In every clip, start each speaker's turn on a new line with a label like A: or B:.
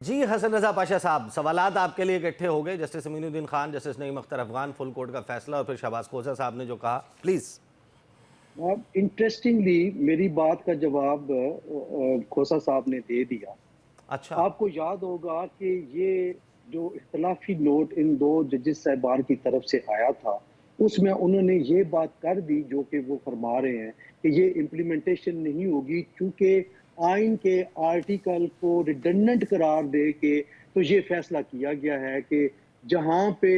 A: जी हसन रजा पाशा साहब, सवालात आपके लिए इकट्ठे हो गए। Justice Aminuddin Khan, justice Naeem Akhtar Afghan, full court का फैसला और फिर शहबाज खोसा साहब ने जो कहा, प्लीज।
B: अब इंटरेस्टिंगली मेरी बात का जवाब खोसा साहब ने दे दिया।
A: अच्छा।
B: आपको याद होगा कि ये जो इख्तलाफी नोट इन दो जजेस साहबान की तरफ से आया था, उसमें उन्होंने ये बात कर दी जो कि वो फरमा रहे हैं कि ये इम्प्लीमेंटेशन नहीं होगी, क्योंकि आइन के आर्टिकल को रिडंडेंट करार दे के तो ये फैसला किया गया है कि जहां पे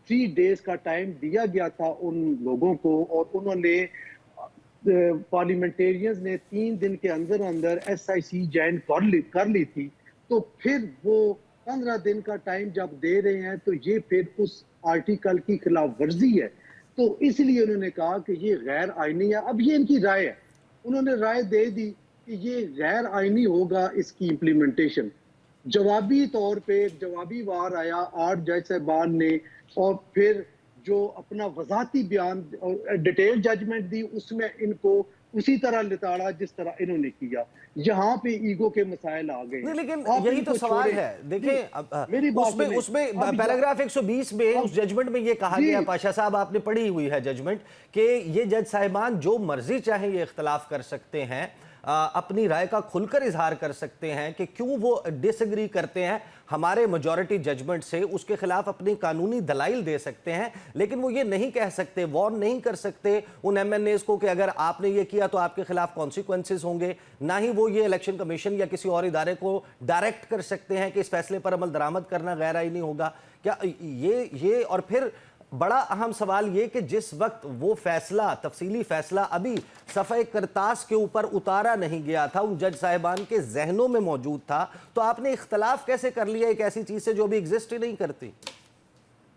B: 3 डेज का टाइम दिया गया था उन लोगों को, और उन्होंने पार्लियामेंटेरियंस ने 3 दिन के अंदर अंदर SIC ज्वाइन कर ली थी, तो फिर वो 15 दिन का टाइम जब दे रहे हैं तो ये फिर उस आर्टिकल की खिलाफ वर्जी है। तो इसलिए उन्होंने कहा कि ये गैर आईनी है। अब ये इनकी राय है, उन्होंने राय दे दी कि ये गैर आईनी होगा इसकी इम्प्लीमेंटेशन। जवाबी तौर पे एक जवाबी वार आया 8 जज साहबान ने, और फिर जो अपना वजाती बयान डिटेल जजमेंट दी, उसमें इनको उसी तरह लिताड़ा जिस तरह इन्होंने किया। यहाँ पे ईगो के मसाइल आ गए।
A: नहीं, लेकिन यही तो सवाल है। देखें,
B: मेरी बात
A: उसमें उसमें पैराग्राफ 120 में उस जजमेंट में ये कहा गया, पाशा साहब आपने पढ़ी हुई है जजमेंट, कि ये जज साहिबान जो मर्जी चाहे ये इख्तलाफ कर सकते हैं, अपनी राय का खुलकर इजहार कर सकते हैं कि क्यों वो डिसएग्री करते हैं हमारे मेजॉरिटी जजमेंट से, उसके खिलाफ अपनी कानूनी दलाइल दे सकते हैं, लेकिन वो ये नहीं कह सकते, वॉर्न नहीं कर सकते उन MNAs को कि अगर आपने ये किया तो आपके खिलाफ कॉन्सिक्वेंसेस होंगे। ना ही वो ये इलेक्शन कमीशन या किसी और इदारे को डायरेक्ट कर सकते हैं कि इस फैसले पर अमल दरामद करना गैर आईनी होगा। क्या ये और फिर बड़ा अहम सवाल ये कि जिस वक्त वो फैसला, तफसीली फैसला अभी सफ़े करतास के ऊपर उतारा नहीं गया था, उन जज साहिबान के जहनों में मौजूद था, तो आपने इख्तलाफ कैसे कर लिया एक ऐसी चीज से जो भी एग्जिस्ट ही नहीं करती?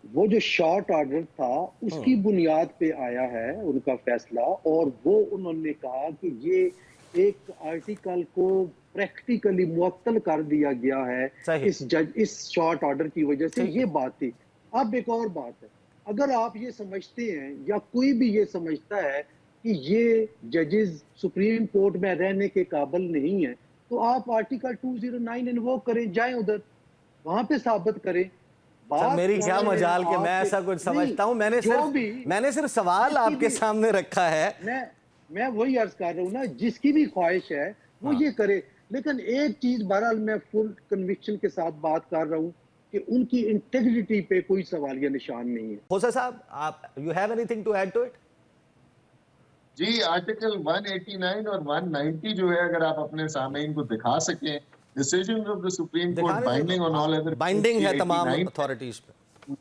B: वो जो शॉर्ट ऑर्डर था उसकी बुनियाद पे आया है उनका फैसला, और वो उन्होंने कहा कि ये एक आर्टिकल को प्रैक्टिकली मुअत्तल कर दिया गया है इस शॉर्ट ऑर्डर की वजह से। ये बात थी। अब एक और बात है, अगर आप ये समझते हैं या कोई भी ये समझता है कि ये जजेस सुप्रीम कोर्ट में रहने के काबिल नहीं है, तो आप आर्टिकल 209 इन्वोक करें, जाएं उधर, वहां पे साबित करें।
A: सर मेरी क्या मजाल कि मैं ऐसा कुछ समझता हूं, मैंने सिर्फ सवाल आपके सामने रखा है।
B: मैं वही अर्ज कर रहा हूं ना, जिसकी भी ख्वाहिश है वो ये करे। लेकिन एक चीज बहरहाल मैं फुल कन्विक्शन के साथ बात कर रहा हूं कि उनकी इंटेग्रिटी पे कोई सवालिया निशान नहीं है।
A: खोसा साहब, आप you have anything to add to it?
C: जी, आर्टिकल 189 और 190 जो है, अगर आप अपने सामईन को दिखा सकें, decision of the supreme court binding on all other,
A: binding है तमाम अथॉरिटीज पे।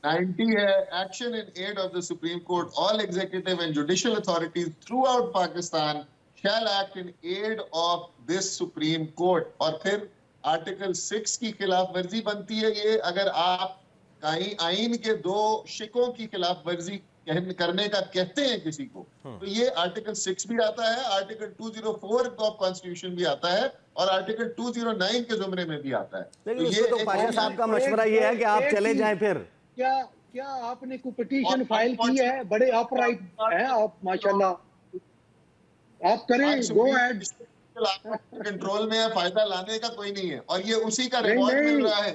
C: 90 है, action in aid of the supreme court, all executive and judicial authorities throughout Pakistan shall act in aid of this supreme court. और फिर article 6 की खिलाफ वर्जी बनती है ये, अगर आप कहीं आइन के 2 शिकों की खिलाफ वर्जी करने का कहते हैं किसी को, तो ये आर्टिकल 6 भी आता है, आर्टिकल 204 ऑफ कॉन्स्टिट्यूशन भी आता है, और आर्टिकल 209 के जुमरे में भी आता है।
A: तो ये तो पाशा साहब का मशवरा ये है कि आप चले जाएं। फिर
B: क्या आपने कोई पिटीशन फाइल की है? बड़े अपराइट हैं आप माशाल्लाह, आप करें, गो अहेड।
C: कंट्रोल में है, फायदा लाने का कोई नहीं है, और ये उसी का रिवॉर्ड मिल रहा है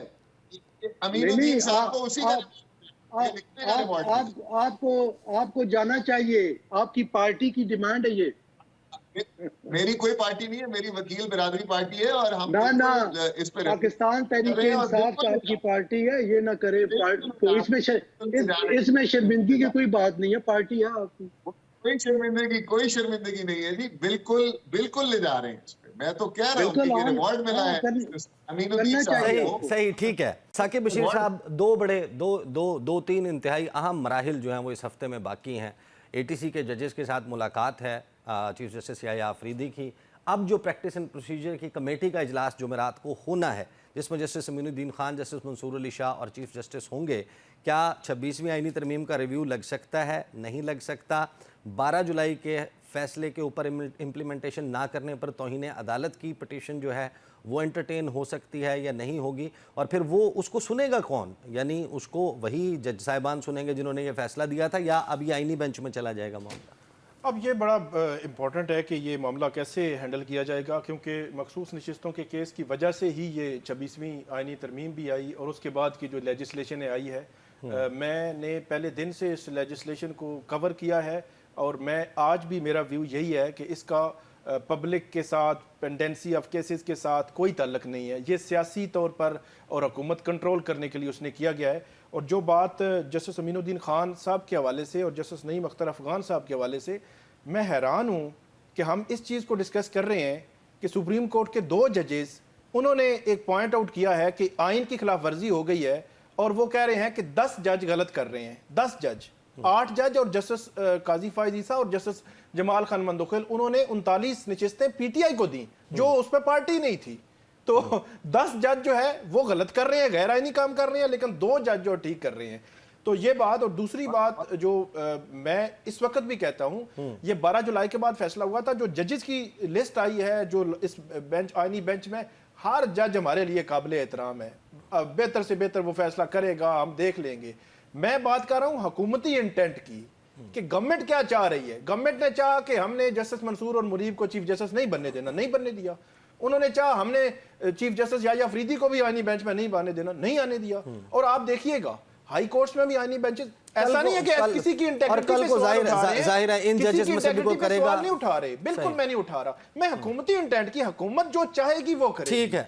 C: अमीनुद्दीन साहब को, उसी का
B: आपको जाना चाहिए, आपकी पार्टी की डिमांड है ये।
C: मेरी कोई पार्टी नहीं है, मेरी वकील बिरादरी पार्टी है, और हम
B: इस पर पाकिस्तान तहरीके इंसाफ साहब की पार्टी है, ये ना करे। तो इसमें शर्मिंदगी की कोई बात नहीं है, पार्टी है आपकी।
C: कोई शर्मिंदगी नहीं है जी, बिल्कुल ले जा रहे हैं इस पे। मैं तो कह रहा हूँ कि रिवॉर्ड मिला है अमीनुद्दीन साहब को।
A: सही, ठीक है। साकिब बशीर साहब, दो तीन इंतहाई अहम मराहिल जो हैं वो इस हफ्ते में बाकी हैं। ATC के जजेस के साथ मुलाकात है चीफ जस्टिस याह्या आफरीदी की। अब जो प्रैक्टिस एंड प्रोसीजर की कमेटी का इजलास जुमेरात को होना है, जिसमें जस्टिस अमीनुद्दीन खान, जस्टिस मंसूर अली शाह और चीफ जस्टिस होंगे, क्या 26वीं आईनी तरमीम का रिव्यू लग सकता है, नहीं लग सकता? 12 जुलाई के फैसले के ऊपर इम्प्लीमेंटेशन ना करने पर तौहीन अदालत की पिटीशन जो है वो एंटरटेन हो सकती है या नहीं होगी? और फिर वो उसको सुनेगा कौन? यानी उसको वही जज साहिबान सुनेंगे जिन्होंने ये फैसला दिया था, या अभी आईनी बेंच में चला जाएगा मामला?
D: अब ये बड़ा इम्पॉर्टेंट है कि ये मामला कैसे हैंडल किया जाएगा, क्योंकि मखसूस नशिस्तों के केस की वजह से ही ये 26वीं आईनी तरमीम भी आई और उसके बाद की जो लेजिस्लेशन आई है। मैंने पहले दिन से इस लेजिस्लेशन को कवर किया है और मैं आज भी मेरा व्यू यही है कि इसका पब्लिक के साथ, पेंडेंसी ऑफ केसेस के साथ कोई ताल्लुक नहीं है। ये सियासी तौर पर और हुकूमत कंट्रोल करने के लिए उसने किया गया है। और जो बात जस्टिस अमीनुद्दीन खान साहब के हवाले से और जस्टिस नईम अख्तर अफगान साहब के हवाले से, मैं हैरान हूँ कि हम इस चीज़ को डिस्कस कर रहे हैं कि सुप्रीम कोर्ट के 2 जजेस, उन्होंने एक पॉइंट आउट किया है कि आइन की खिलाफ वर्जी हो गई है और वो कह रहे हैं कि 10 जज गलत कर रहे हैं। 10 जज, 8 जज और जस्टिस काजी फायज ईसा और जस्टिस जमाल खान मंदोखिल, उन्होंने 39 नशिस्तें पीटीआई को दी जो उस पर पार्टी नहीं थी। तो 10 जज जो है वो गलत कर रहे हैं, गैर आईनी काम कर रहे हैं, लेकिन 2 जज जो ठीक कर रहे हैं। तो ये बात। और दूसरी बात जो मैं इस वक्त भी कहता हूं, ये 12 जुलाई के बाद फैसला हुआ था। जो जजेस की लिस्ट आई है जो इस बेंच, आईनी बेंच में, हर जज हमारे लिए काबिल एहतराम है। बेहतर से बेहतर वो फैसला करेगा, हम देख लेंगे। मैं बात कर रहा हूं हुकूमती इंटेंट की कि गवर्नमेंट क्या चाह रही है। गवर्नमेंट ने चाहा कि हमने जस्टिस मंसूर और मुरीब को चीफ जस्टिस नहीं बनने देना, नहीं बनने दिया। उन्होंने चाहा हमने चीफ जस्टिस याह्या अफरीदी को भी आईनी बेंच में नहीं आने देना, नहीं आने दिया। और आप देखिएगा हाई कोर्ट्स में भी आईनी बेंचेस, ऐसा नहीं है कि किसी की इंटेग्रिटी
A: और कल को जाहिर है इन जजेस में से भी कोई करेगा
D: नहीं उठा रहे। बिल्कुल मैं नहीं उठा रहा। मैं हुकूमती इंटेंट की, हुकूमत जो चाहेगी वो करे।
A: ठीक है।